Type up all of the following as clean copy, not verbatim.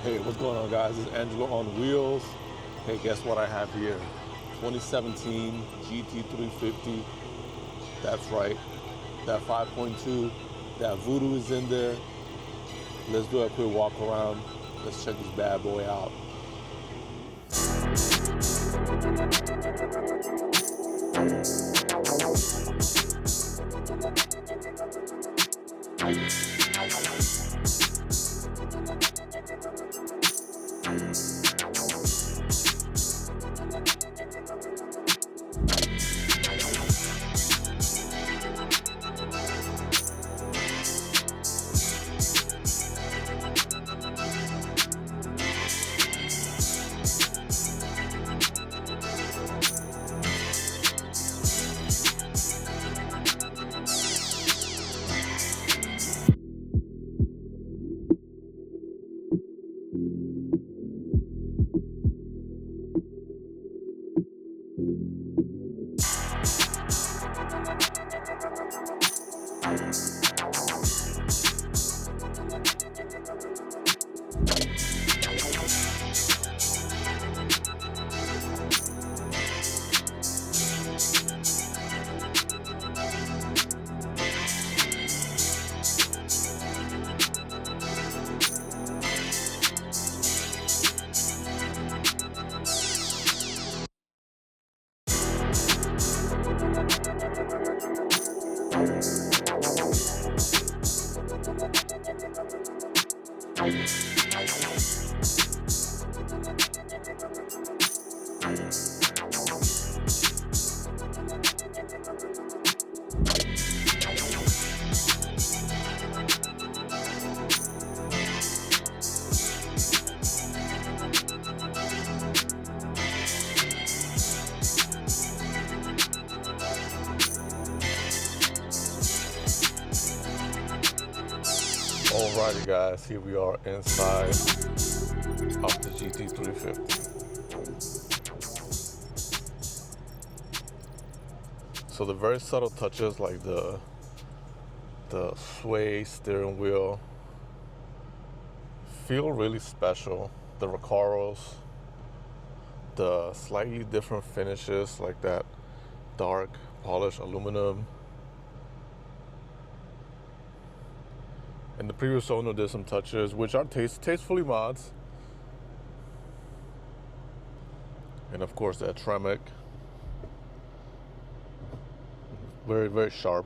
Hey, what's going on, guys? It's Angelo on Wheelz. Hey, guess what I have here? 2017 GT350. That's right. That 5.2. That Voodoo is in there. Let's do a quick walk around. Let's check this bad boy out. Alrighty, guys, here we are inside of the GT350. So the very subtle touches like the sway steering wheel feel really special. The Recaros, the slightly different finishes like that dark polished aluminum. And the previous owner did some touches, which are tastefully mods. And of course that Tremec. Very, very sharp.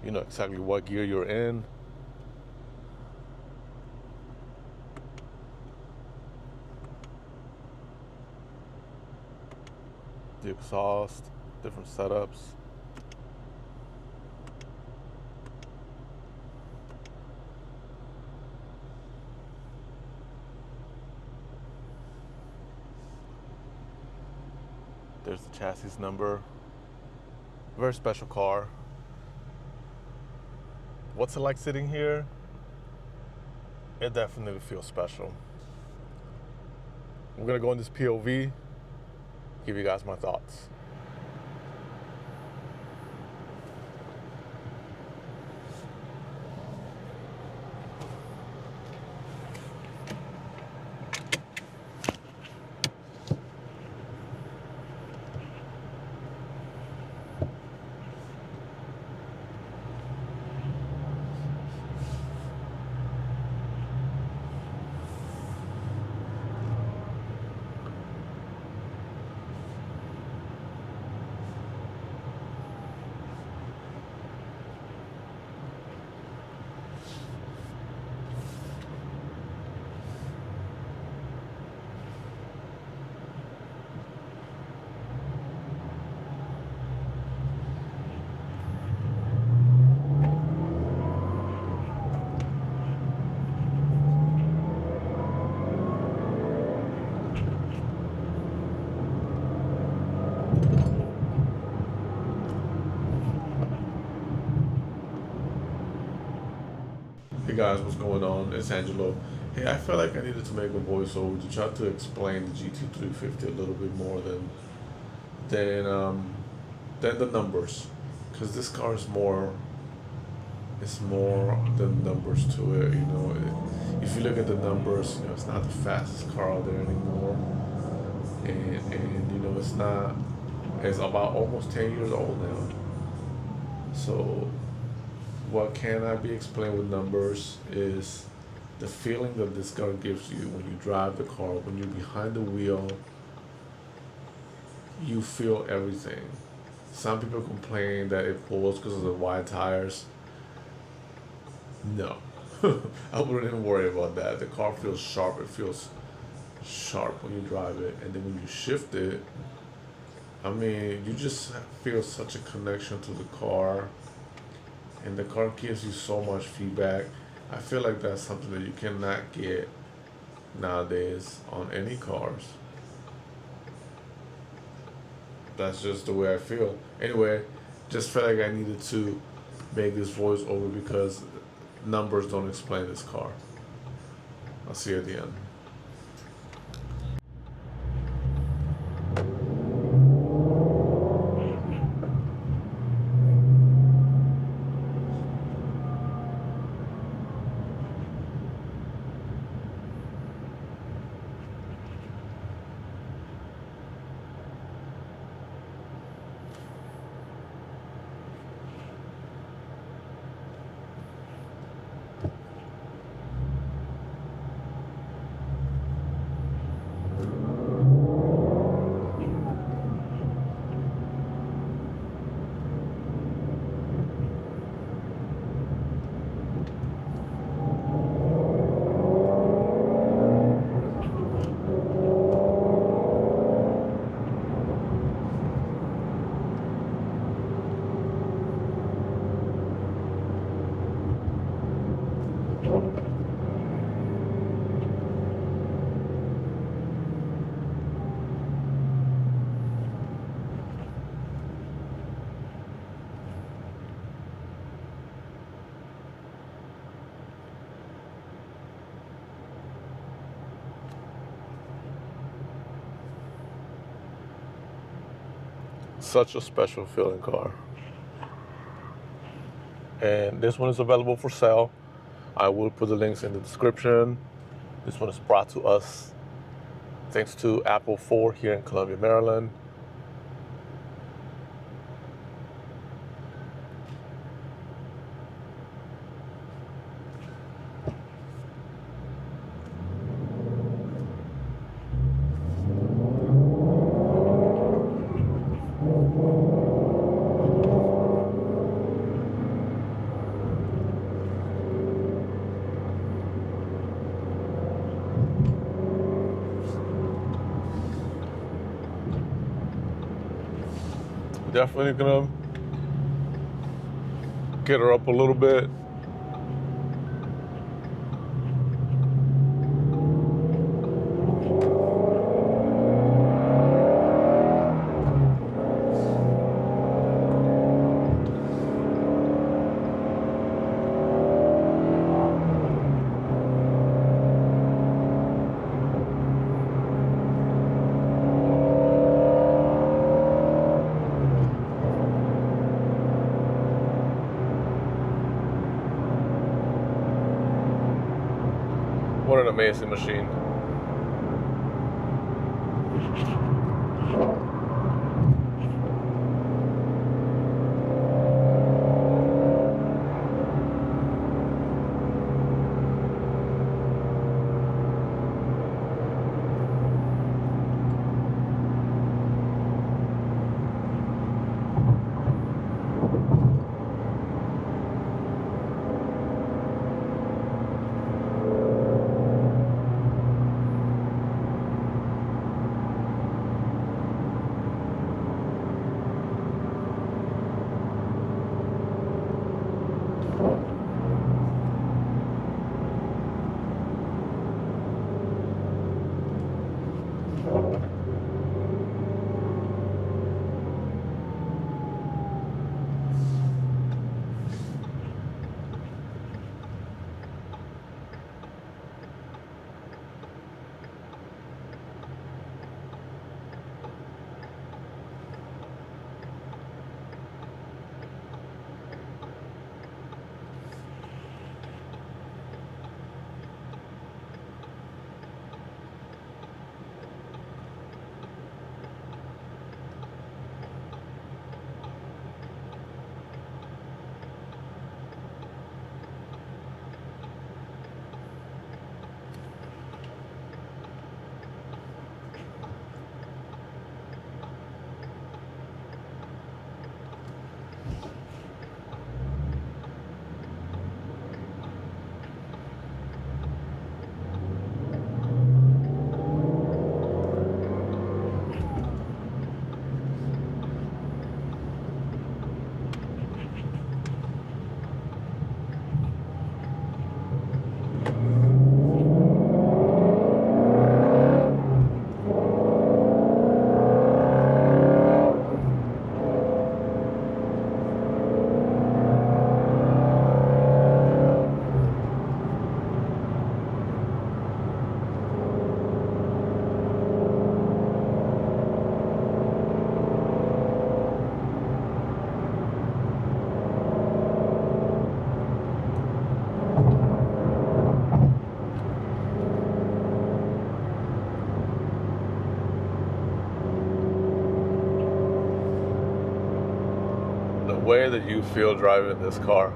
You know exactly what gear you're in. The exhaust, different setups. There's the chassis number. Very special car. What's it like sitting here? It definitely feels special. I'm gonna go in this POV, give you guys my thoughts. Hey guys, what's going on? It's Angelo. Hey, I felt like I needed to make a voiceover to try to explain the GT350 a little bit more than the numbers, because this car is more It's more the numbers to it. If you look at the numbers, it's not the fastest car out there anymore, and it's not. It's about almost 10 years old now. So what cannot be explained with numbers is the feeling that this car gives you when you drive the car, when you're behind the wheel, you feel everything. Some people complain that it pulls because of the wide tires. No, I wouldn't even worry about that. The car feels sharp. It feels sharp when you drive it, and then when you shift it, I mean, you just feel such a connection to the car, and the car gives you so much feedback. I feel like that's something that you cannot get nowadays on any cars. That's just the way I feel. Anyway, just felt like I needed to make this voice over because numbers don't explain this car. I'll see you at the end. Such a special feeling car. And this one is available for sale. I will put the links in the description. This one is brought to us thanks to Apple 4 here in Columbia, Maryland. Definitely gonna get her up a little bit. What an amazing machine. The way that you feel driving this car.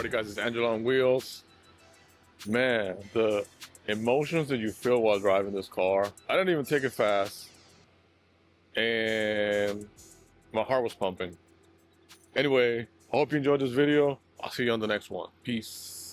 Alrighty guys, it's Angelo on Wheels. Man, the emotions that you feel while driving this car. I didn't even take it fast. And my heart was pumping. Anyway, I hope you enjoyed this video. I'll see you on the next one. Peace.